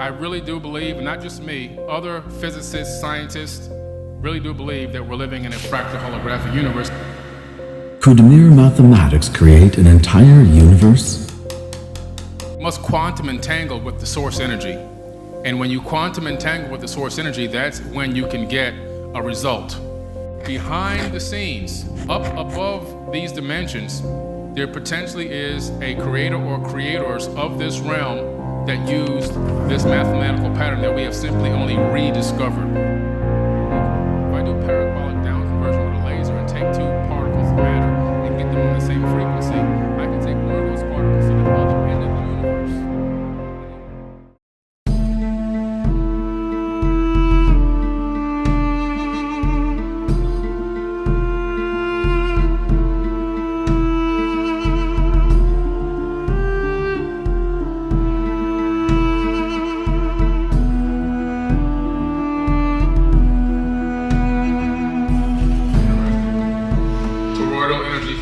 I really do believe, and not just me, other physicists, scientists, really do believe that we're living in a fractal holographic universe. Could mere mathematics create an entire universe? You must quantum entangle with the source energy. And when you quantum entangle with the source energy, that's when you can get a result. Behind the scenes, up above these dimensions, there potentially is a creator or creators of this realm that used this mathematical pattern that we have simply only rediscovered. If I do parabolic down conversion with a laser and take two particles of matter and get them on the same frequency, I can take one of those particles to the other end of the universe.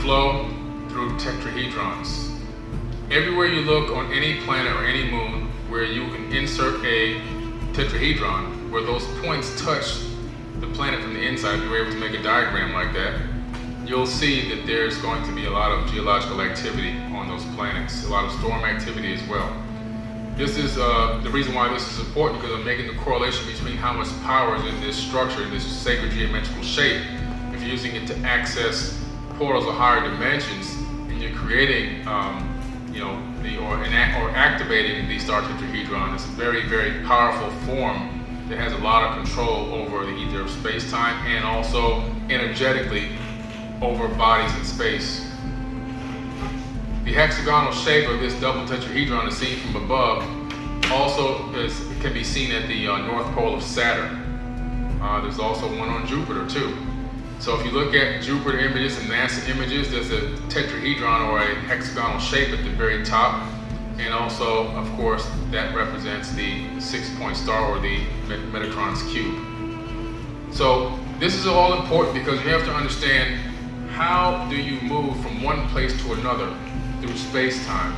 Flow through tetrahedrons. Everywhere you look on any planet or any moon where you can insert a tetrahedron, where those points touch the planet from the inside, if you're able to make a diagram like that, you'll see that there's going to be a lot of geological activity on those planets, a lot of storm activity as well. This is the reason why this is important, because I'm making the correlation between how much power is in this structure, in this sacred geometrical shape. If you're using it to access portals of higher dimensions, and you're creating, or activating the star tetrahedron. It's a very, very powerful form that has a lot of control over the ether of space-time and also energetically over bodies in space. The hexagonal shape of this double tetrahedron is seen from above. Also can be seen at the north pole of Saturn. There's also one on Jupiter too. So if you look at Jupiter images and NASA images, there's a tetrahedron or a hexagonal shape at the very top. And also, of course, that represents the 6-point star or the Metatron's cube. So this is all important because you have to understand, how do you move from one place to another through space-time?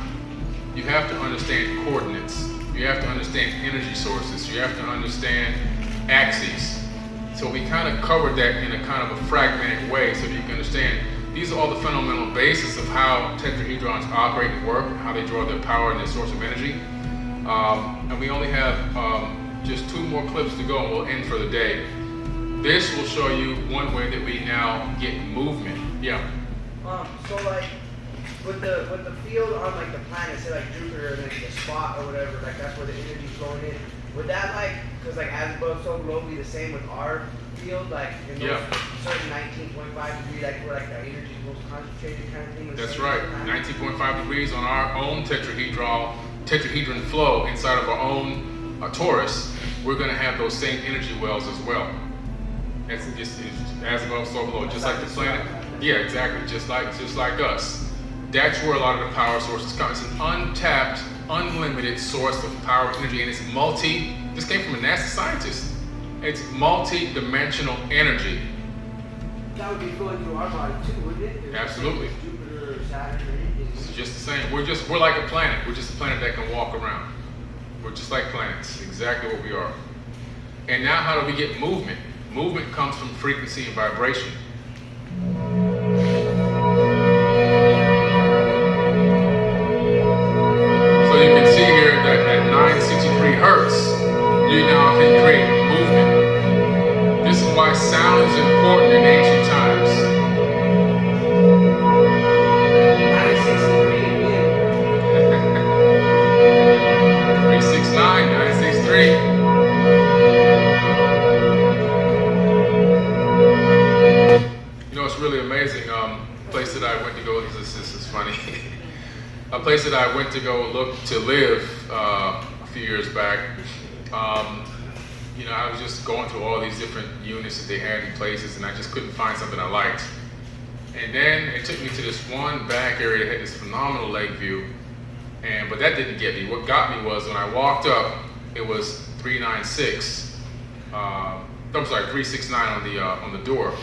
You have to understand coordinates. You have to understand energy sources. You have to understand axes. So we kind of covered that in a kind of a fragmented way so that you can understand these are all the fundamental basis of how tetrahedrons operate and work, how they draw their power and their source of energy. And we only have just 2 more clips to go and we'll end for the day. This will show you one way that we now get movement. Yeah. So like with the field on like the planet, say like Jupiter, like the spot or whatever, like that's where the energy's going in. Would that because as above so below be the same with our field, like in those certain 19.5 degrees, like where like the energy is most concentrated kind of thing? That's right, 19.5 degrees on our own tetrahedron flow inside of our own torus, we're going to have those same energy wells as well. It's as above so below, just like the planet. Yeah, exactly, just like us. That's where a lot of the power sources come. It's an untapped, unlimited source of power energy, and it's this came from a NASA scientist. It's multi-dimensional energy. That would be flowing through our body too, wouldn't it? Absolutely. Jupiter or Saturn or anything. It's just the same. We're like a planet. We're just a planet that can walk around. We're just like planets, exactly what we are. And now how do we get movement? Movement comes from frequency and vibration. At 963 hertz, you now can create movement. This is why sound is important in ancient times. 963 369, 963. You know, it's really amazing. Place that I went to go, this is funny. A place that I went to go live a few years back. I was just going through all these different units that they had in places, and I just couldn't find something I liked. And then it took me to this one back area that had this phenomenal lake view, but that didn't get me. What got me was when I walked up, it was 396. 369 on the door,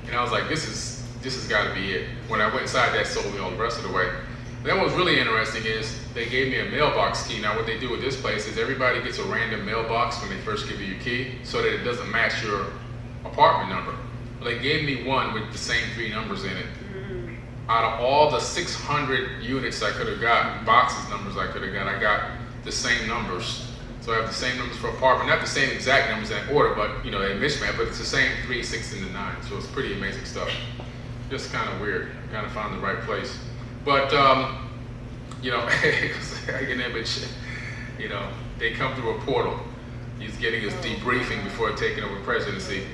and I was like, this has got to be it. When I went inside, that sold me all the rest of the way. Then what's really interesting is they gave me a mailbox key. Now what they do with this place is everybody gets a random mailbox when they first give you your key so that it doesn't match your apartment number. Well, they gave me one with the same 3 numbers in it. Out of all the 600 units I could have gotten, boxes numbers I could have got, I got the same numbers. So I have the same numbers for apartment, not the same exact numbers in that order, but you know, they mismatch, but it's the same 3, 6, and the 9. So it's pretty amazing stuff. Just kind of weird. Kind of found the right place. But, you know, you know, they come through a portal. He's getting his debriefing before taking over presidency.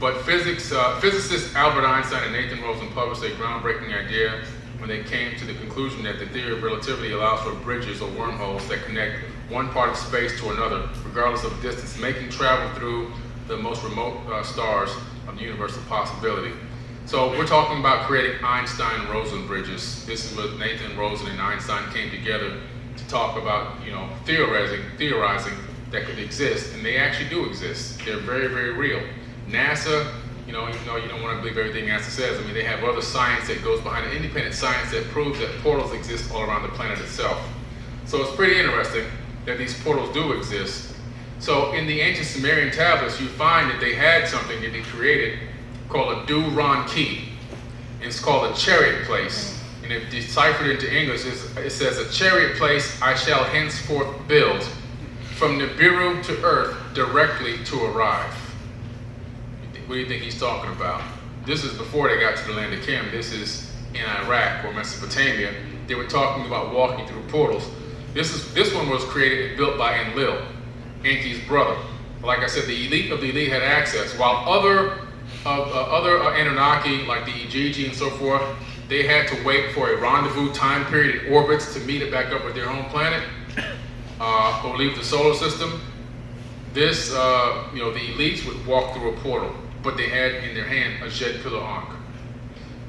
But physicists Albert Einstein and Nathan Rosen published a groundbreaking idea when they came to the conclusion that the theory of relativity allows for bridges or wormholes that connect one part of space to another, regardless of distance, making travel through the most remote stars of the universe a possibility. So we're talking about creating Einstein-Rosen bridges. This is what Nathan Rosen and Einstein came together to talk about, you know, theorizing that could exist, and they actually do exist. They're very, very real. NASA, you know, even though you don't want to believe everything NASA says, I mean, they have other science that goes behind it, independent science that proves that portals exist all around the planet itself. So it's pretty interesting that these portals do exist. So in the ancient Sumerian tablets, you find that they had something that they created called a Duran key. And it's called a chariot place. And if deciphered into English, it says, a chariot place I shall henceforth build, from Nibiru to earth directly to arrive. What do you think he's talking about? This is before they got to the land of Kim. This is in Iraq or Mesopotamia. They were talking about walking through portals. This one was created and built by Enlil, Enki's brother. Like I said, the elite of the elite had access, while other Anunnaki, like the Buchigi and so forth, they had to wait for a rendezvous time period in orbits to meet it back up with their home planet, or leave the solar system. This, you know, the elites would walk through a portal, but they had in their hand a Jed Pillar Ankh.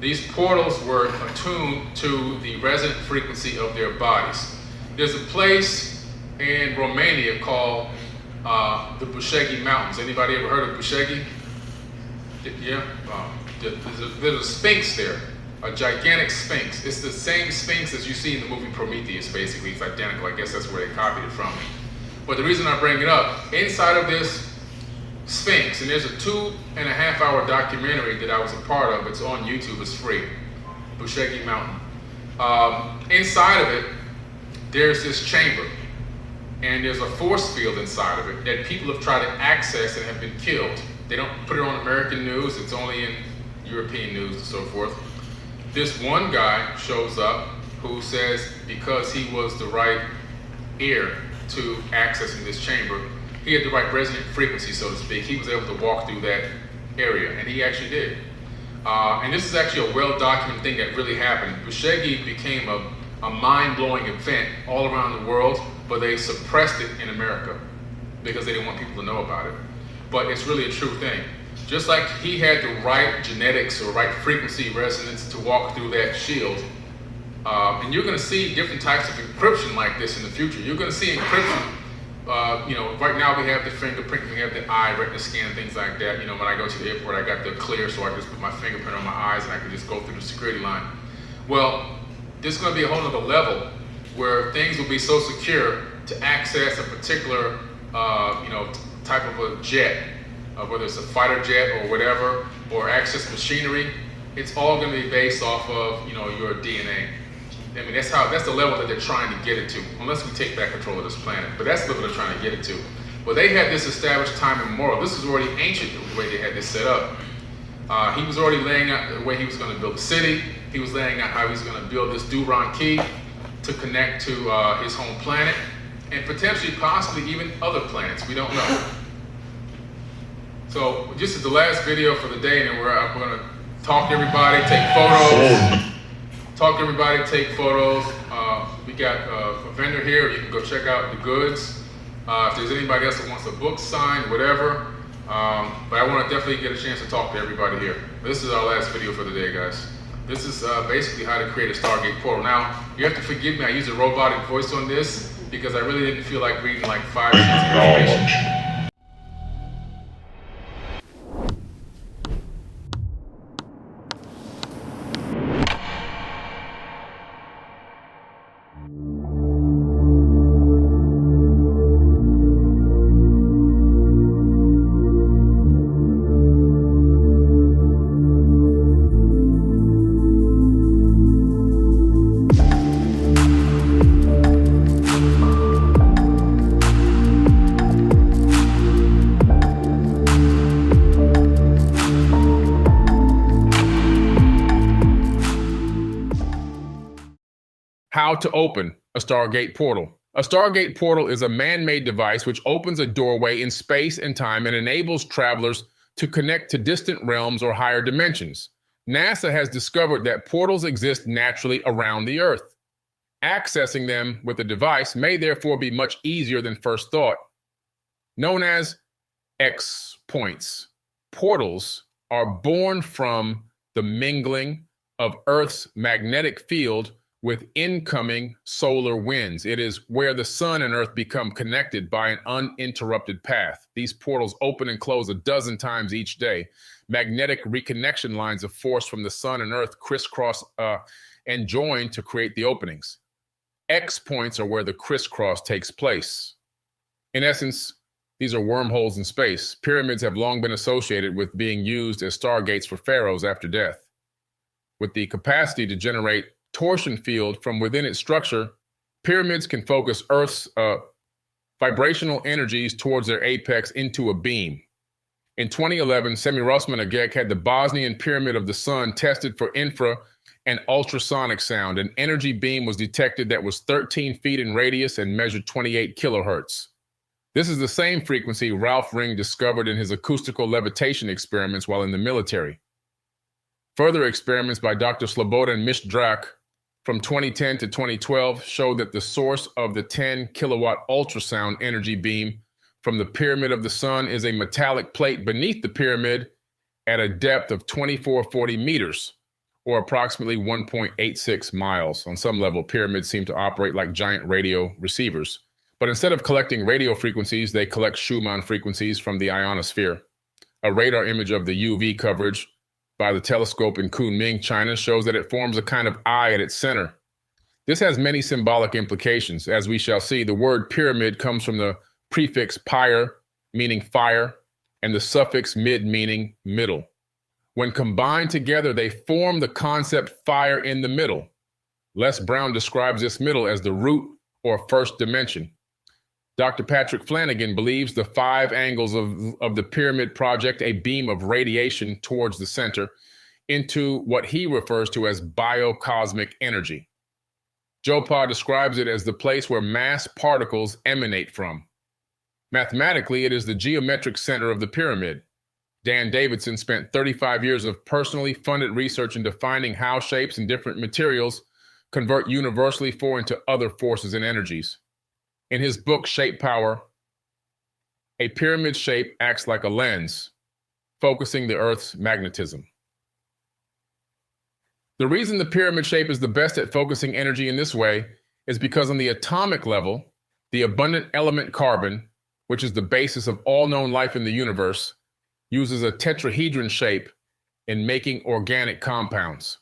These portals were attuned to the resonant frequency of their bodies. There's a place in Romania called the Buchigi Mountains. Anybody ever heard of Buchigi? Yeah? There's a sphinx there, a gigantic sphinx. It's the same sphinx as you see in the movie Prometheus, basically. It's identical. I guess that's where they copied it from. But the reason I bring it up, inside of this sphinx, and there's a 2.5-hour documentary that I was a part of. It's on YouTube. It's free. Buchigi Mountain. Inside of it, there's this chamber, and there's a force field inside of it that people have tried to access and have been killed. They don't put it on American news. It's only in European news and so forth. This one guy shows up who says because he was the right heir to accessing this chamber, he had the right resonant frequency, so to speak. He was able to walk through that area, and he actually did. And this is actually a well-documented thing that really happened. Buchigi became a mind-blowing event all around the world, but they suppressed it in America because they didn't want people to know about it. But it's really a true thing. Just like he had the right genetics or right frequency resonance to walk through that shield, and you're going to see different types of encryption like this in the future. You're going to see encryption. You know, right now we have the fingerprint, we have the eye retina scan, things like that. You know, when I go to the airport, I got the clear, so I just put my fingerprint on my eyes and I can just go through the security line. Well, this is going to be a whole other level where things will be so secure to access a particular, you know, type of a jet, whether it's a fighter jet or whatever, or access machinery. It's all going to be based off of, you know, your DNA. I mean, that's the level that they're trying to get it to, unless we take back control of this planet. But that's the level they're trying to get it to. Well, they had this established time immemorial. This was already ancient, the way they had this set up. He was already laying out the way he was going to build the city. He was laying out how he was going to build this Duran key to connect to his home planet, and potentially, possibly even other planets. We don't know. So this is the last video for the day, and then we're going to talk to everybody, take photos. Talk to everybody, take photos. We got a vendor here. You can go check out the goods. If there's anybody else that wants a book signed, whatever. But I want to definitely get a chance to talk to everybody here. This is our last video for the day, guys. This is basically how to create a Stargate portal. Now, you have to forgive me. I use a robotic voice on this because I really didn't feel like reading like 5 sheets of information. to open a stargate portal. A stargate portal is a man-made device which opens a doorway in space and time and enables travelers to connect to distant realms or higher dimensions. NASA has discovered that portals exist naturally around the Earth. Accessing them with a device may therefore be much easier than first thought. Known as X points, portals are born from the mingling of Earth's magnetic field with incoming solar winds. It is where the sun and Earth become connected by an uninterrupted path. These portals open and close a dozen times each day. Magnetic reconnection lines of force from the sun and Earth crisscross and join to create the openings. X points are where the crisscross takes place. In essence, these are wormholes in space. Pyramids have long been associated with being used as stargates for pharaohs after death. With the capacity to generate torsion field from within its structure, pyramids can focus Earth's vibrational energies towards their apex into a beam. In 2011, Semiramis Agek had the Bosnian Pyramid of the Sun tested for infra and ultrasonic sound. An energy beam was detected that was 13 feet in radius and measured 28 kilohertz. This is the same frequency Ralph Ring discovered in his acoustical levitation experiments while in the military. Further experiments by Dr. Sloboda and Mishdrak from 2010 to 2012 showed that the source of the 10 kilowatt ultrasound energy beam from the Pyramid of the Sun is a metallic plate beneath the pyramid at a depth of 2440 meters, or approximately 1.86 miles. On some level, pyramids seem to operate like giant radio receivers. But instead of collecting radio frequencies, they collect Schumann frequencies from the ionosphere. A radar image of the UV coverage by the telescope in Kunming, China, shows that it forms a kind of eye at its center. This has many symbolic implications. As we shall see, the word pyramid comes from the prefix pyre, meaning fire, and the suffix mid, meaning middle. When combined together, they form the concept fire in the middle. Les Brown describes this middle as the root or first dimension. Dr. Patrick Flanagan believes the 5 angles of the pyramid project a beam of radiation towards the center into what he refers to as biocosmic energy. Jopa describes it as the place where mass particles emanate from. Mathematically, it is the geometric center of the pyramid. Dan Davidson spent 35 years of personally funded research in defining how shapes and different materials convert universally into other forces and energies. In his book, Shape Power, a pyramid shape acts like a lens, focusing the Earth's magnetism. The reason the pyramid shape is the best at focusing energy in this way is because on the atomic level, the abundant element carbon, which is the basis of all known life in the universe, uses a tetrahedron shape in making organic compounds.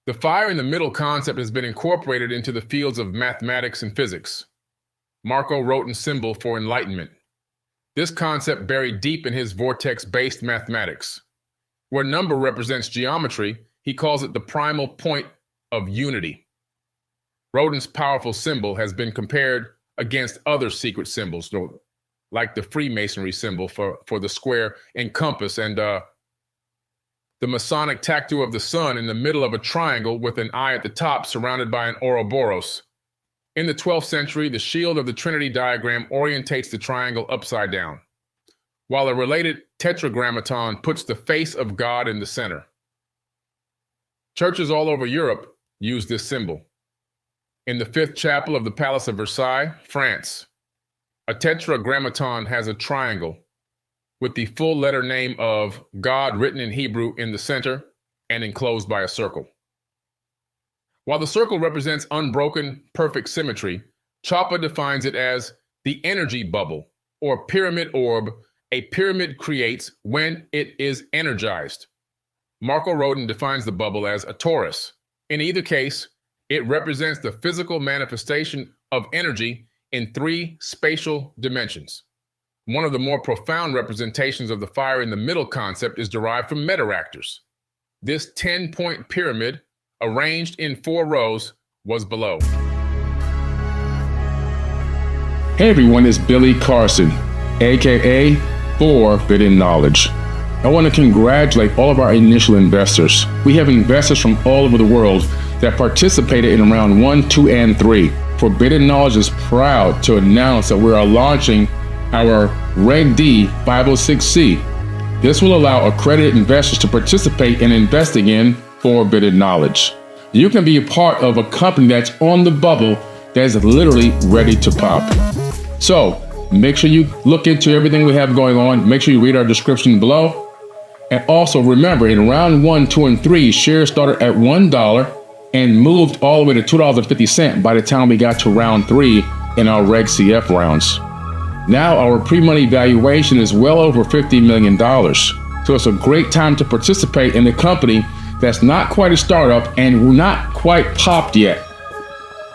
The fire in the middle concept has been incorporated into the fields of mathematics and physics. Marco Roten's symbol for enlightenment. This concept buried deep in his vortex-based mathematics. Where number represents geometry, he calls it the primal point of unity. Roten's powerful symbol has been compared against other secret symbols, like the Freemasonry symbol for the square and compass, and the Masonic tattoo of the sun in the middle of a triangle with an eye at the top surrounded by an Ouroboros. In the 12th century, the shield of the Trinity diagram orientates the triangle upside down, while a related Tetragrammaton puts the face of God in the center. Churches all over Europe use this symbol. In the 5th chapel of the Palace of Versailles, France, a Tetragrammaton has a triangle with the full letter name of God written in Hebrew in the center and enclosed by a circle. While the circle represents unbroken, perfect symmetry, Chapa defines it as the energy bubble or pyramid orb a pyramid creates when it is energized. Marco Roten defines the bubble as a torus. In either case, it represents the physical manifestation of energy in 3 spatial dimensions. One of the more profound representations of the fire in the middle concept is derived from metaractors. This 10-point pyramid, arranged in 4 rows, was below. Hey everyone, it's Billy Carson, aka Forbidden Knowledge. I want to congratulate all of our initial investors. We have investors from all over the world that participated in round 1, 2, and 3. Forbidden Knowledge is proud to announce that we are launching our Reg D 506C. This will allow accredited investors to participate in investing in Forbidden Knowledge. You can be a part of a company that's on the bubble that's literally ready to pop. So make sure you look into everything we have going on. Make sure you read our description below. And also remember, in round 1, 2, and 3, shares started at $1 and moved all the way to $2.50 by the time we got to round 3 in our Reg CF rounds. Now our pre-money valuation is well over $50 million. So it's a great time to participate in a company that's not quite a startup and not quite popped yet.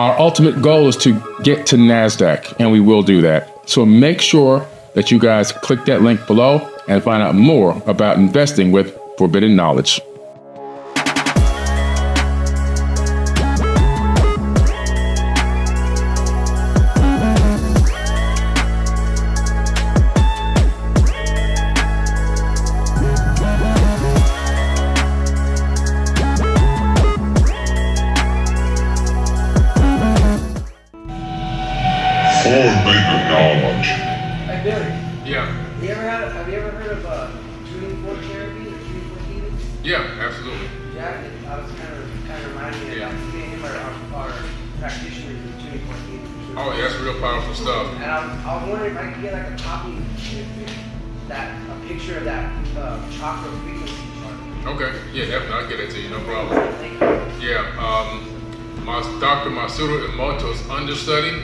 Our ultimate goal is to get to NASDAQ, and we will do that. So make sure that you guys click that link below and find out more about investing with Forbidden Knowledge. Forbidden knowledge. Hey Billy, Yeah, have you ever heard of tuning fork therapy or tuning fork healing? yeah, absolutely. Yeah, I was kind of reminding me Yeah. of me and him are practitioners of tuning fork healing. Oh, yeah, that's real powerful stuff. And I was wondering if I could get like a copy, a picture of that chakra frequency chart. Okay, yeah, definitely, I'll get it to you, no problem. Thank you. Yeah, Dr. Masaru Emoto's understudy,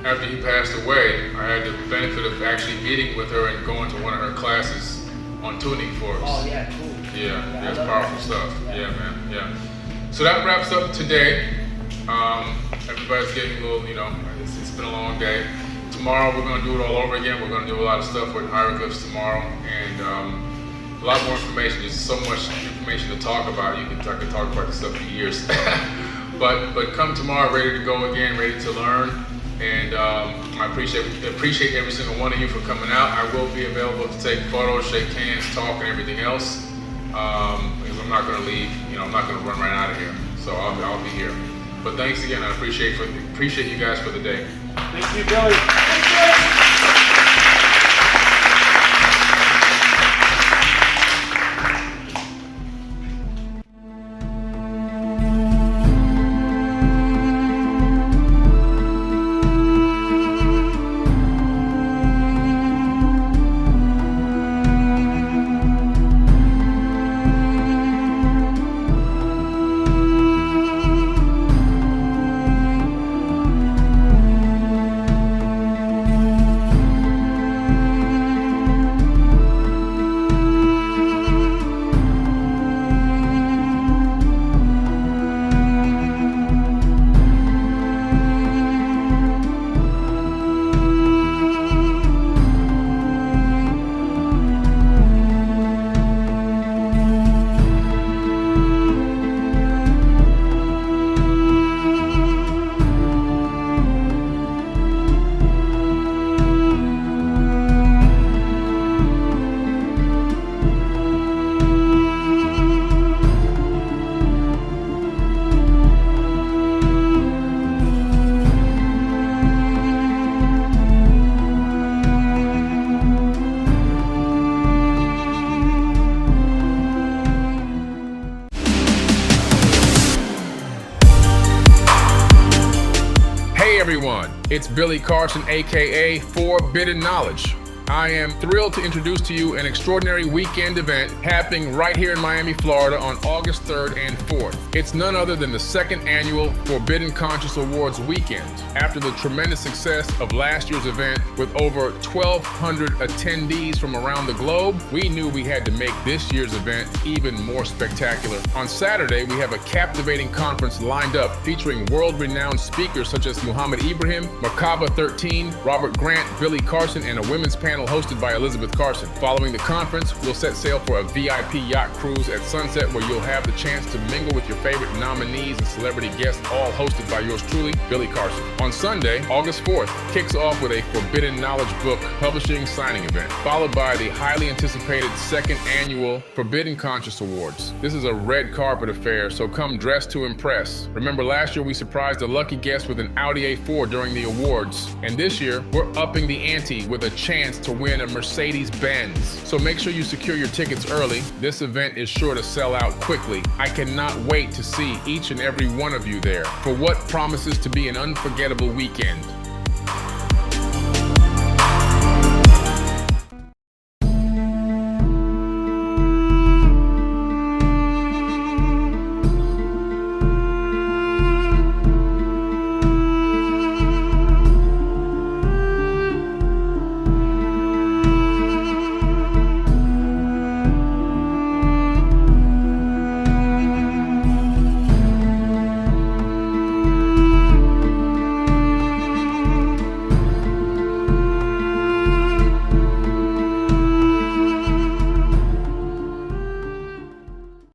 after he passed away, I had the benefit of actually meeting with her and going to one of her classes on tuning forks. Oh yeah, cool. Yeah, I that's love powerful that. stuff. Yeah. Yeah, man, yeah. So that wraps up today. Everybody's getting a little, it's been a long day. Tomorrow we're gonna do it all over again. We're gonna do a lot of stuff with hieroglyphs tomorrow, and a lot more information. There's so much information to talk about. I could talk about this stuff for years. but come tomorrow ready to go again, ready to learn. And I appreciate every single one of you for coming out. I will be available to take photos, shake hands, talk, and everything else. Because I'm not going to leave. I'm not going to run right out of here. So I'll be here. But thanks again. I appreciate you guys for the day. Thank you, Billy. Hey everyone, it's Billy Carson, aka Forbidden Knowledge. I am thrilled to introduce to you an extraordinary weekend event happening right here in Miami, Florida on August 3rd and 4th. It's none other than the second annual Forbidden Conscious Awards weekend. After the tremendous success of last year's event with over 1,200 attendees from around the globe, we knew we had to make this year's event even more spectacular. On Saturday, we have a captivating conference lined up featuring world-renowned speakers such as Muhammad Ibrahim, Merkaba 13, Robert Grant, Billy Carson, and a women's panel panel hosted by Elizabeth Carson. Following the conference, we'll set sail for a VIP yacht cruise at sunset where you'll have the chance to mingle with your favorite nominees and celebrity guests, all hosted by yours truly, Billy Carson. On Sunday, August 4th, kicks off with a Forbidden Knowledge book publishing signing event, followed by the highly anticipated second annual Forbidden Conscious Awards. This is a red carpet affair, so come dressed to impress. Remember last year we surprised a lucky guest with an Audi A4 during the awards, and this year we're upping the ante with a chance to win a Mercedes-Benz. So make sure you secure your tickets early. This event is sure to sell out quickly. I cannot wait to see each and every one of you there for what promises to be an unforgettable weekend.